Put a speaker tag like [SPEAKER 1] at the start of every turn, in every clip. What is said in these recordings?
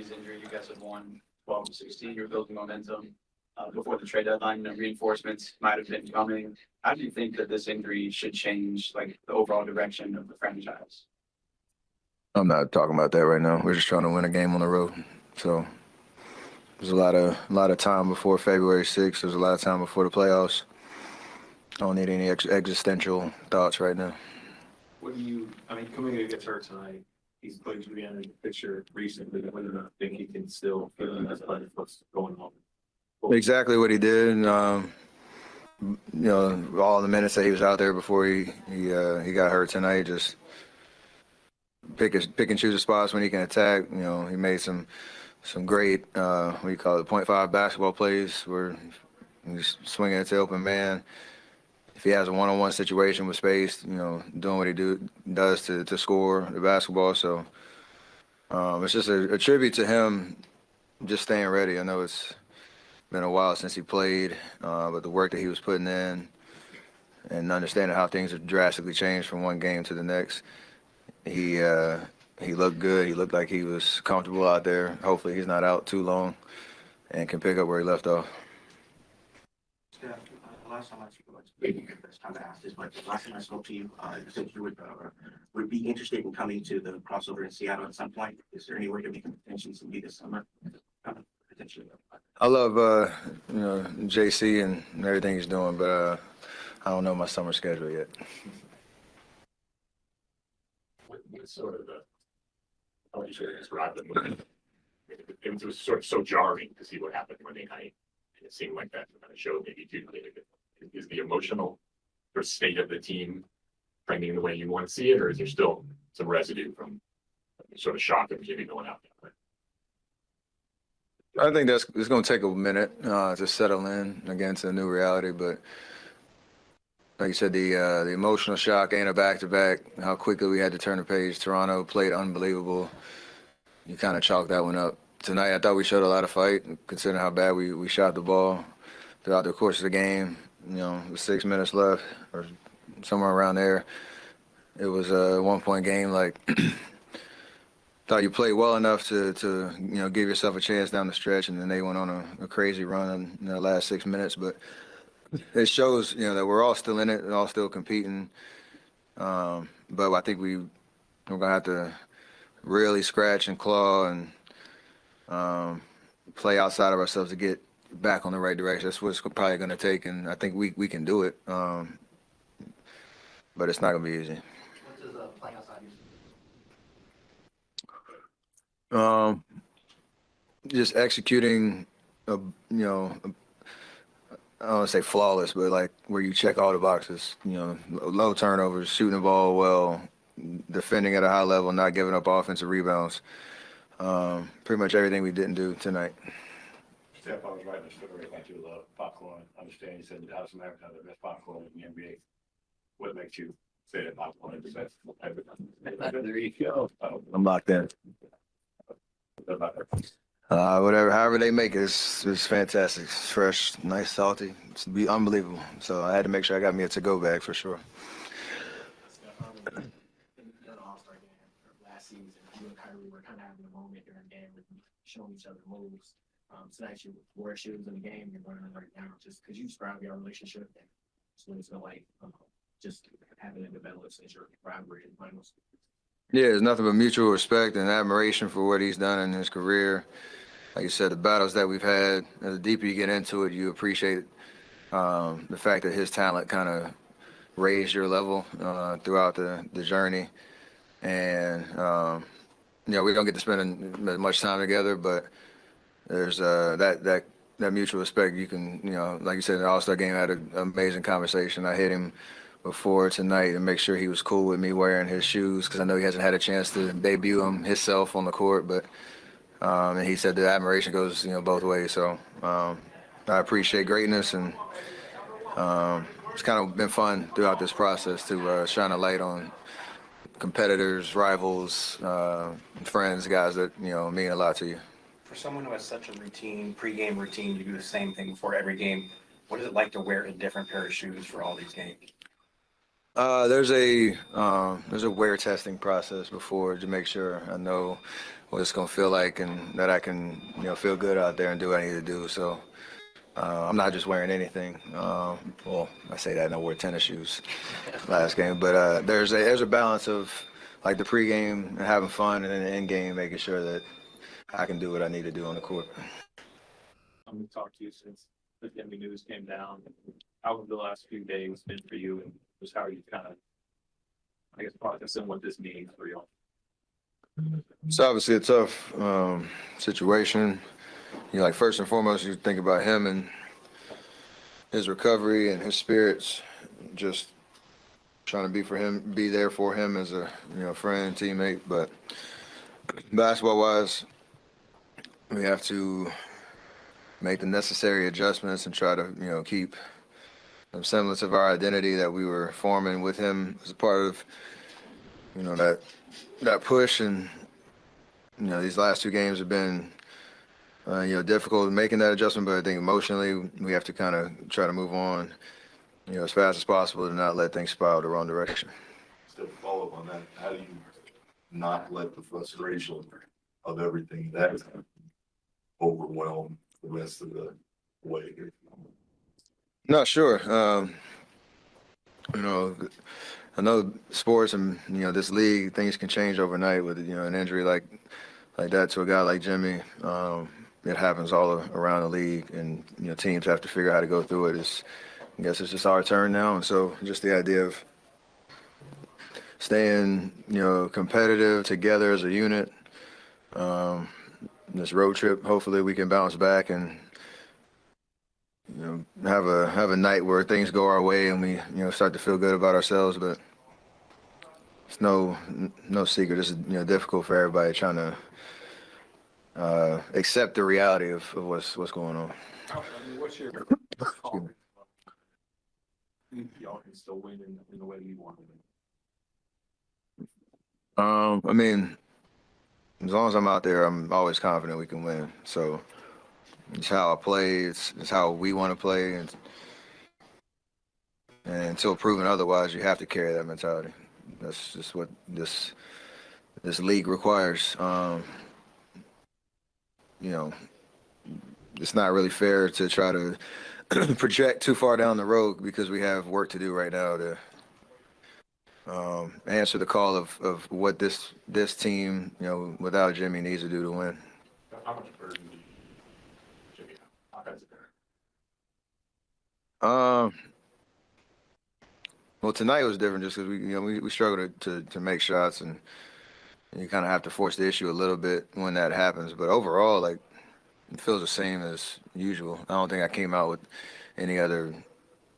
[SPEAKER 1] his injury, you guys had won 12-16. You were building momentum before the trade deadline. Reinforcements might have been coming. How do you think that this injury should change the overall direction of the franchise?
[SPEAKER 2] I'm not talking about that right now. We're just trying to win a game on the road. So there's a lot of time before February 6th. There's a lot of time before the playoffs. I don't need any existential thoughts right now.
[SPEAKER 3] Coming gets hurt tonight, he's played to the end of the picture recently. Whether or not think he can still fit in as part of what's going on.
[SPEAKER 2] Exactly what he did. All the minutes that he was out there before he got hurt tonight, just pick and choose the spots when he can attack. He made some great what do you call it, .5 basketball plays where he's swinging it to open man. If he has a one-on-one situation with space, doing what he does to score the basketball. So it's just a tribute to him, just staying ready. I know it's been a while since he played, but the work that he was putting in and understanding how things have drastically changed from one game to the next, he looked good. He looked like he was comfortable out there. Hopefully he's not out too long and can pick up where he left off.
[SPEAKER 4] Steph, last time I spoke about maybe this time to ask this, but last time I spoke to you, you said you would be interested in coming to the crossover in Seattle at some point. Is there any way to make intentions to be this summer? Potentially.
[SPEAKER 2] I love JC and everything he's doing, but I don't know my summer schedule yet.
[SPEAKER 3] What's sort of how would you sort of describe the movie? It was sort of so jarring to see what happened Monday night. And it seemed like that kind of showed maybe too. Is the emotional sort of state of the team trending the way you want to see it, or is there still some residue from sort of shock of Jimmy going out there?
[SPEAKER 2] I think it's going to take a minute to settle in again to a new reality, but like you said, the emotional shock and a back-to-back, how quickly we had to turn the page. Toronto played unbelievable. You kind of chalked that one up. Tonight, I thought we showed a lot of fight, considering how bad we shot the ball throughout the course of the game. With 6 minutes left or somewhere around there. It was a one-point game. Thought you played well enough to give yourself a chance down the stretch, and then they went on a crazy run in the last 6 minutes. But it shows that we're all still in it, we're all still competing. But I think we're gonna have to really scratch and claw and play outside of ourselves to get back on the right direction. That's what it's probably going to take, and I think we can do it. But it's not going to be easy.
[SPEAKER 4] What does playing outside
[SPEAKER 2] Just executing, I don't want to say flawless, but where you check all the boxes. Low turnovers, shooting the ball well, defending at a high level, not giving up offensive rebounds. Pretty much everything we didn't do tonight.
[SPEAKER 5] Steph, I was writing a story about you love popcorn. I understand you said the Dallas Mavericks have the best popcorn in the NBA. What makes you say that popcorn is the best?
[SPEAKER 3] There you go.
[SPEAKER 2] I'm locked in. However they make it, it's fantastic. It's fresh, nice, salty. It's unbelievable. So I had to make sure I got me a to-go bag for sure.
[SPEAKER 6] All-Star game last season, you and Kyrie were kind of having a moment during the game with showing each other moves. Tonight you wore shoes in the game, you're running right now. Just could you describe your relationship and what it's been like just having it develop since your rivalry in the finals?
[SPEAKER 2] Yeah, it's nothing but mutual respect and admiration for what he's done in his career. Like you said, the battles that we've had, the deeper you get into it, you appreciate the fact that his talent kind of raised your level throughout the journey. And, we don't get to spend much time together, but there's that mutual respect. You can, like you said, in the All-Star game, I had an amazing conversation. I hit him before tonight and make sure he was cool with me wearing his shoes because I know he hasn't had a chance to debut him himself on the court. But and he said the admiration goes, both ways. So I appreciate greatness, and it's kind of been fun throughout this process to shine a light on competitors, rivals, friends, guys that mean a lot to you.
[SPEAKER 4] For someone who has such a pregame routine, you do the same thing before every game. What is it like to wear a different pair of shoes for all these games?
[SPEAKER 2] There's a wear testing process before to make sure I know what it's gonna feel like, and that I can, feel good out there and do what I need to do. So I'm not just wearing anything. Well, I say that, and I wore tennis shoes last game, but there's a balance of like the pregame and having fun, and then the end game making sure that I can do what I need to do on the court.
[SPEAKER 7] I'm going to talk to you since the Demi news came down. How have the last few days been for you, and just how are you kind of, I guess, processing what this means for you?
[SPEAKER 2] It's obviously a tough situation. Like first and foremost, you think about him and his recovery and his spirits. Just trying to be there for him as a friend, teammate. But basketball-wise, we have to make the necessary adjustments and try to keep some semblance of our identity that we were forming with him as a part of that push. And these last two games have been difficult making that adjustment, but I think emotionally we have to kind of try to move on as fast as possible to not let things spiral the wrong direction.
[SPEAKER 8] To follow up on that, how do you not let the frustration of everything that overwhelm the rest of the way?
[SPEAKER 2] Not sure. I know sports and this league, things can change overnight with an injury like that to a guy like Jimmy. It happens all around the league, and teams have to figure out how to go through it. I guess it's just our turn now, and so just the idea of staying competitive together as a unit. This road trip, hopefully we can bounce back and have a night where things go our way and we start to feel good about ourselves. But it's no secret. This is difficult for everybody trying to accept the reality of what's going on.
[SPEAKER 7] I mean, what's your call? Y'all can still win in the way you want to win.
[SPEAKER 2] I mean, as long as I'm out there, I'm always confident we can win. So it's how I play. It's how we want to play, and until proven otherwise, you have to carry that mentality. That's just what this league requires. It's not really fair to try to project too far down the road because we have work to do right now to answer the call of what this team, without Jimmy, needs to do to win.
[SPEAKER 3] How much burden do Jimmy have offensively?
[SPEAKER 2] Well, tonight was different just because we struggled to make shots, and you kind of have to force the issue a little bit when that happens. But overall, like, it feels the same as usual. I don't think I came out with any other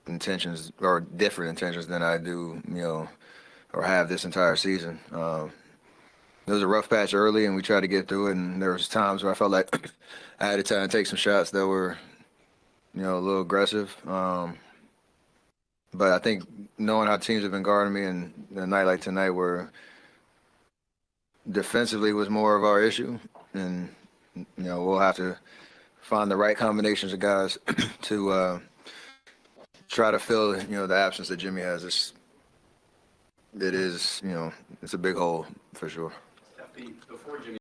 [SPEAKER 2] intentions or different intentions than I do, or have this entire season. It was a rough patch early, and we tried to get through it. And there was times where I felt like I had to try and take some shots that were, a little aggressive. But I think knowing how teams have been guarding me, and a night like tonight where defensively was more of our issue, and we'll have to find the right combinations of guys to try to fill the absence that Jimmy has. It's a big hole for sure.
[SPEAKER 1] Before Jimmy